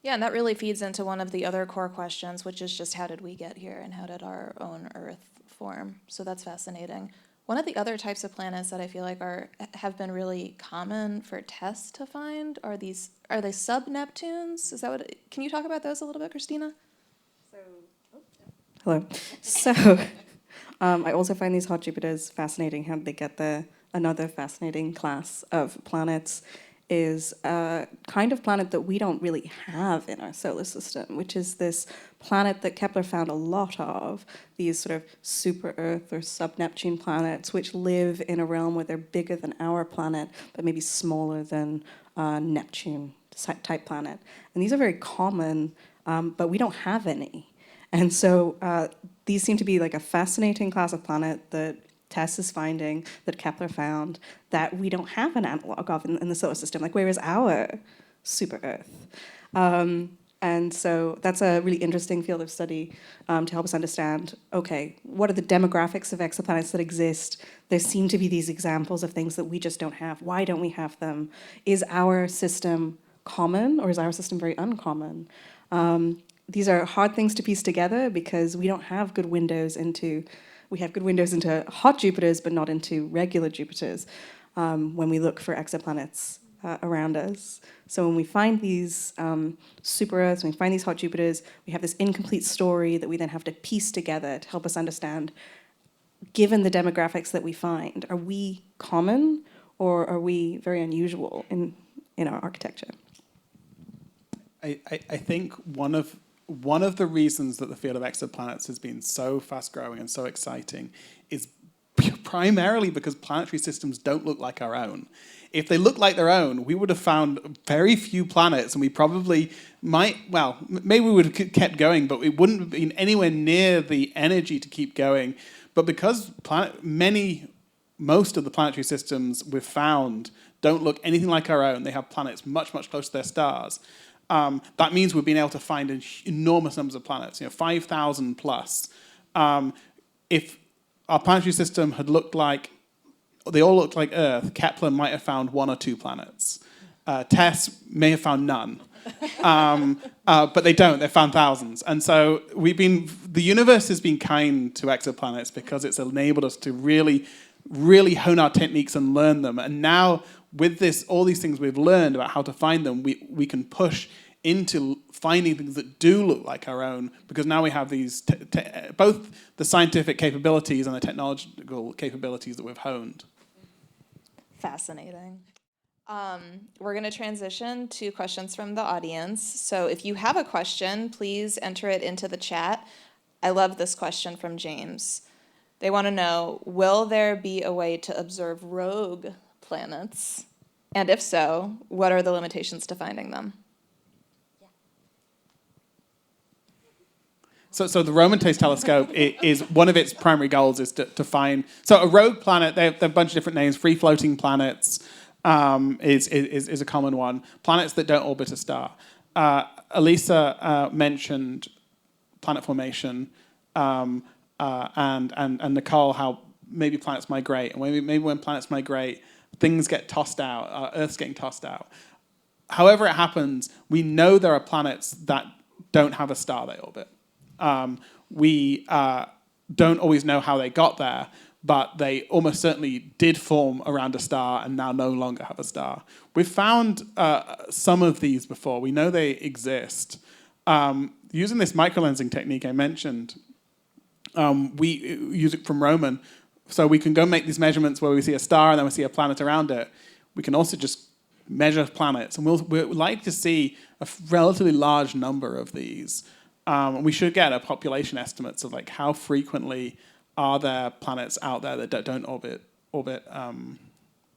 Yeah, and that really feeds into one of the other core questions, which is just how did we get here and how did our own Earth form? So that's fascinating. One of the other types of planets that I feel like have been really common for tests to find are they sub-Neptunes? Is that what? Can you talk about those a little bit, Christina? Hello. So I also find these hot Jupiters fascinating. How they get there? Another fascinating class of planets is a kind of planet that we don't really have in our solar system, which is this planet that Kepler found a lot of, these sort of super-Earth or sub-Neptune planets, which live in a realm where they're bigger than our planet, but maybe smaller than Neptune-type planet. And these are very common, but we don't have any. And so these seem to be like a fascinating class of planet that Tess is finding, that Kepler found, that we don't have an analog of in the solar system. Like, where is our super Earth? And so that's a really interesting field of study to help us understand, okay, what are the demographics of exoplanets that exist? There seem to be these examples of things that we just don't have. Why don't we have them? Is our system common, or is our system very uncommon? These are hard things to piece together because we don't have good windows into, we have good windows into hot Jupiters, but not into regular Jupiters when we look for exoplanets around us. So when we find these super Earths, when we find these hot Jupiters, we have this incomplete story that we then have to piece together to help us understand, given the demographics that we find, are we common or are we very unusual in our architecture? I think one of the reasons that the field of exoplanets has been so fast growing and so exciting is primarily because planetary systems don't look like our own. If they looked like their own, we would have found very few planets, and we probably might, well, maybe we would have kept going, but it wouldn't have been anywhere near the energy to keep going. But because most of the planetary systems we've found don't look anything like our own, they have planets much, much closer to their stars. That means we've been able to find enormous numbers of planets, 5,000 plus. If our planetary system had looked like, they all looked like Earth, Kepler might have found 1 or 2 planets. Tess may have found none. But they don't, they've found thousands. And so the universe has been kind to exoplanets because it's enabled us to really, really hone our techniques and learn them. And now with all these things we've learned about how to find them, we can push into finding things that do look like our own, because now we have these both the scientific capabilities and the technological capabilities that we've honed. Fascinating. We're going to transition to questions from the audience. So if you have a question, please enter it into the chat. I love this question from James. They want to know, will there be a way to observe rogue planets? And if so, what are the limitations to finding them? So the Roman Taste Telescope is one of its primary goals is to find. So a rogue planet, they have a bunch of different names. Free floating planets is a common one. Planets that don't orbit a star. Elisa mentioned planet formation, and Knicole, how maybe planets migrate, and maybe when planets migrate, things get tossed out. Earth's getting tossed out. However it happens, we know there are planets that don't have a star they orbit. We don't always know how they got there, but they almost certainly did form around a star and now no longer have a star. We've found some of these before. We know they exist. Using this microlensing technique I mentioned, we use it from Roman, so we can go make these measurements where we see a star and then we see a planet around it. We can also just measure planets, and we'd like to see a relatively large number of these. We should get a population estimates of like how frequently are there planets out there that don't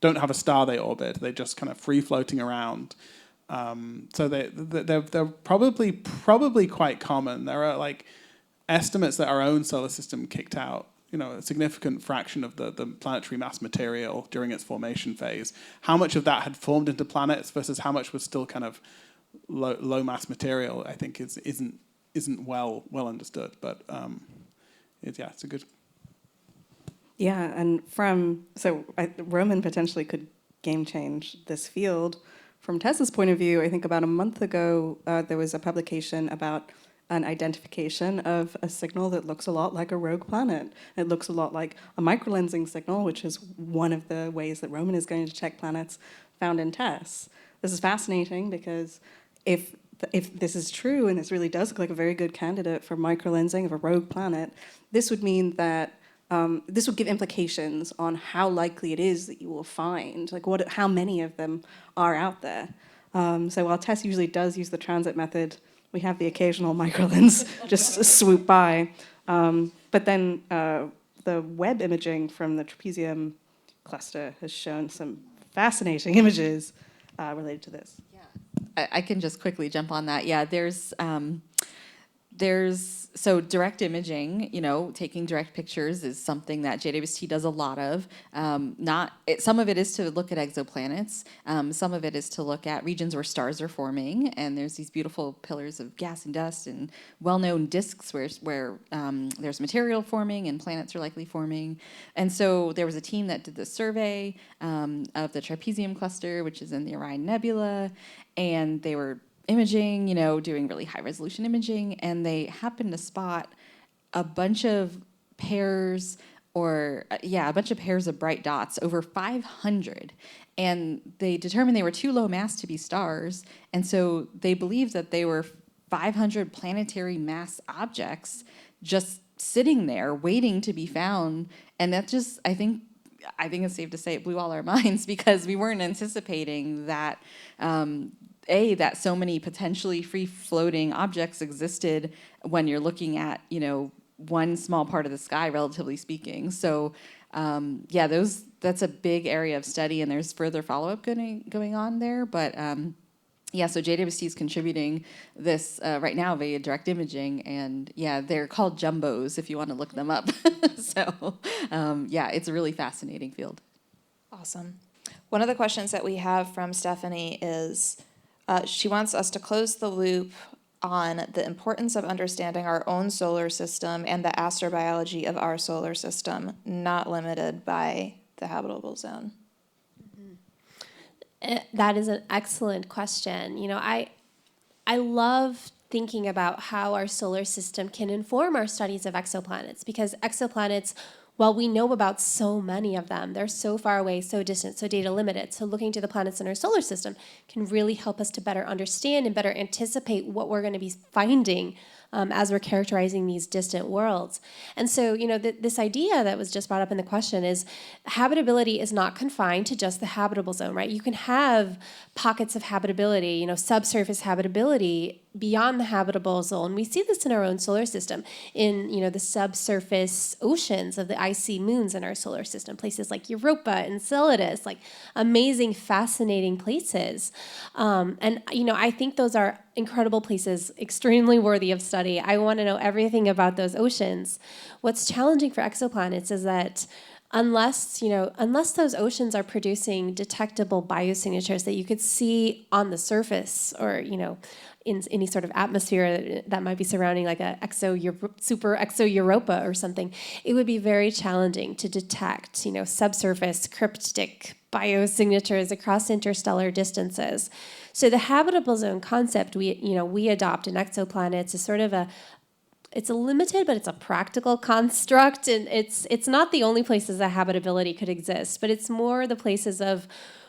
don't have a star they orbit. They're just kind of free floating around. So they're probably quite common. There are like estimates that our own solar system kicked out, a significant fraction of the planetary mass material during its formation phase. How much of that had formed into planets versus how much was still kind of low mass material, I think isn't well understood, but it's a good. Yeah, and Roman potentially could game change this field. From Tess's point of view, I think about a month ago, there was a publication about an identification of a signal that looks a lot like a rogue planet. It looks a lot like a microlensing signal, which is one of the ways that Roman is going to detect planets found in Tess. This is fascinating because if this is true, and this really does look like a very good candidate for microlensing of a rogue planet, this would mean that this would give implications on how likely it is that you will find, like how many of them are out there. So while Tess usually does use the transit method, we have the occasional microlens just swoop by. But then the Webb imaging from the trapezium cluster has shown some fascinating images related to this. I can just quickly jump on that. Yeah, there's So direct imaging, taking direct pictures is something that JWST does a lot of. Some of it is to look at exoplanets. Some of it is to look at regions where stars are forming, and there's these beautiful pillars of gas and dust and well-known disks where there's material forming and planets are likely forming. And so there was a team that did the survey of the Trapezium cluster, which is in the Orion Nebula, and they were imaging, doing really high resolution imaging, and they happened to spot a bunch of pairs of bright dots, over 500. And they determined they were too low mass to be stars, and so they believed that they were 500 planetary mass objects just sitting there waiting to be found. And that just, I think it's safe to say it blew all our minds, because we weren't anticipating that that so many potentially free-floating objects existed when you're looking at, one small part of the sky, relatively speaking. So, that's a big area of study, and there's further follow-up going on there. But, so JWST is contributing this right now via direct imaging, and, they're called jumbos if you want to look them up. So, it's a really fascinating field. Awesome. One of the questions that we have from Stephanie is, she wants us to close the loop on the importance of understanding our own solar system and the astrobiology of our solar system, not limited by the habitable zone. That is an excellent question. I love thinking about how our solar system can inform our studies of exoplanets, because exoplanets, while we know about so many of them, they're so far away, so distant, so data limited. So looking to the planets in our solar system can really help us to better understand and better anticipate what we're going to be finding as we're characterizing these distant worlds. And so, this idea that was just brought up in the question is habitability is not confined to just the habitable zone, right? You can have pockets of habitability, subsurface habitability beyond the habitable zone. We see this in our own solar system, in the subsurface oceans of the icy moons in our solar system, places like Europa and Enceladus, like amazing, fascinating places. I think those are incredible places, extremely worthy of study. I want to know everything about those oceans. What's challenging for exoplanets is that unless those oceans are producing detectable biosignatures that you could see on the surface, or in any sort of atmosphere that might be surrounding, like a super exo Europa or something, it would be very challenging to detect subsurface cryptic biosignatures across interstellar distances. So the habitable zone concept we adopt in exoplanets is sort of it's a limited, but it's a practical construct, and it's not the only places that habitability could exist, but it's more the places of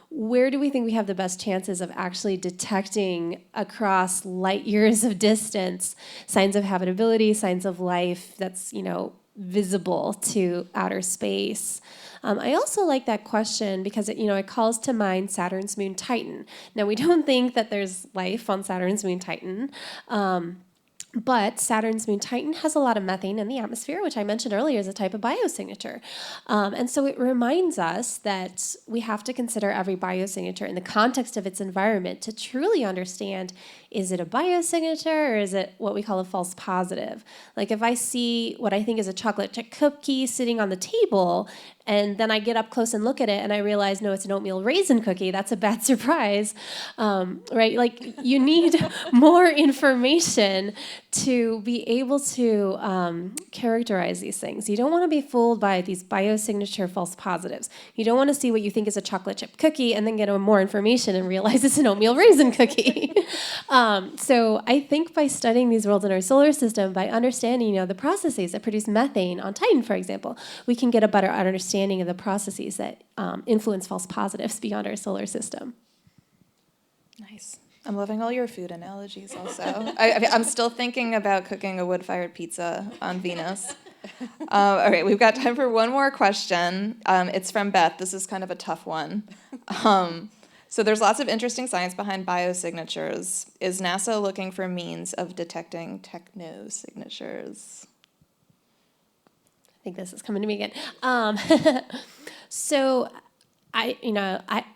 where do we think we have the best chances of actually detecting across light years of distance signs of habitability, signs of life that's visible to outer space. I also like that question because it calls to mind Saturn's moon Titan. Now, we don't think that there's life on Saturn's moon Titan, but Saturn's moon Titan has a lot of methane in the atmosphere, which I mentioned earlier is a type of biosignature. And so it reminds us that we have to consider every biosignature in the context of its environment to truly understand, is it a biosignature or is it what we call a false positive? Like if I see what I think is a chocolate chip cookie sitting on the table, and then I get up close and look at it and I realize, no, it's an oatmeal raisin cookie, that's a bad surprise, right? Like you need more information to be able to characterize these things. You don't want to be fooled by these biosignature false positives. You don't want to see what you think is a chocolate chip cookie and then get more information and realize it's an oatmeal raisin cookie. So I think by studying these worlds in our solar system, by understanding the processes that produce methane on Titan, for example, we can get a better understanding of the processes that influence false positives beyond our solar system. Nice. I'm loving all your food analogies also. I'm still thinking about cooking a wood-fired pizza on Venus. All right, we've got time for one more question. It's from Beth. This is kind of a tough one. So there's lots of interesting science behind biosignatures. Is NASA looking for means of detecting technosignatures? I think this is coming to me again. So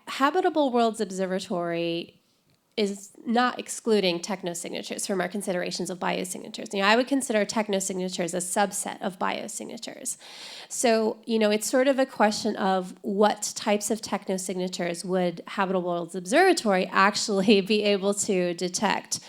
Habitable Worlds Observatory is not excluding technosignatures from our considerations of biosignatures. I would consider technosignatures a subset of biosignatures. So, it's sort of a question of what types of technosignatures would Habitable Worlds Observatory actually be able to detect.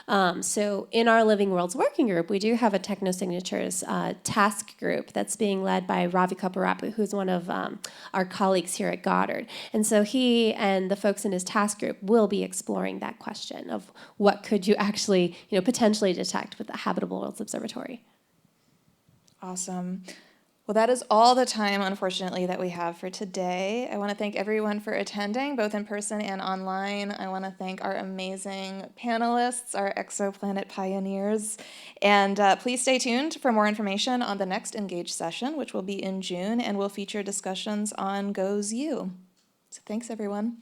So in our Living Worlds Working Group, we do have a technosignatures task group that's being led by Ravi Kaparapu, who's one of our colleagues here at Goddard. And so he and the folks in his task group will be exploring that question of what could you actually, potentially detect with the Habitable Worlds Observatory. Awesome. Well, that is all the time, unfortunately, that we have for today. I want to thank everyone for attending, both in person and online. I want to thank our amazing panelists, our exoplanet pioneers. And please stay tuned for more information on the next Engage session, which will be in June, and will feature discussions on GOES U. So thanks, everyone.